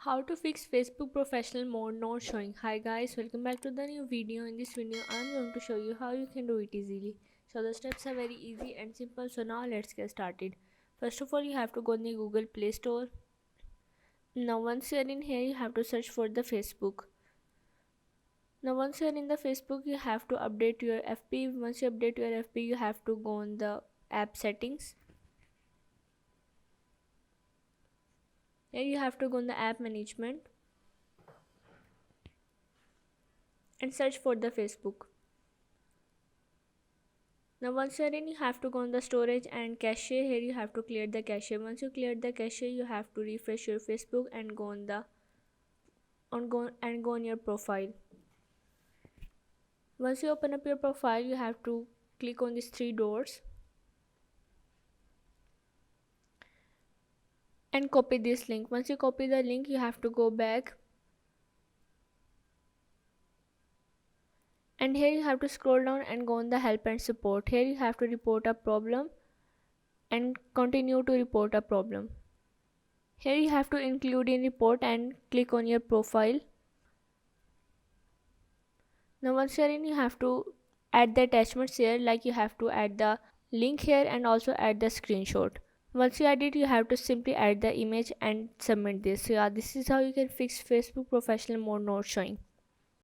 How to fix Facebook professional mode not showing. Hi guys, welcome back to the new video. In this video I am going to show you how you can do it easily. So the steps are very easy and simple, so now let's get started. First of all, you have to go in the Google Play Store. Now once you are in here, you have to search for the Facebook. Now once you are in the Facebook, you have to update your FB. Once you update your FB, you have to go on the app settings. Here you have to go on the app management and search for the Facebook. Now once you're in, you have to go on the storage and cache. Here you have to clear the cache. Once you clear the cache, you have to refresh your Facebook and go on your profile. Once you open up your profile, you have to click on these three dots and copy this link. Once you copy the link, you have to go back, and here you have to scroll down and go on the help and support. Here you have to report a problem and continue to report a problem. Here you have to include in report and click on your profile. Now once you're in, you have to add the attachments here, like you have to add the link here and also add the screenshot. Once you add it, you have to simply add the image and submit this. So yeah, this is how you can fix Facebook professional mode not showing.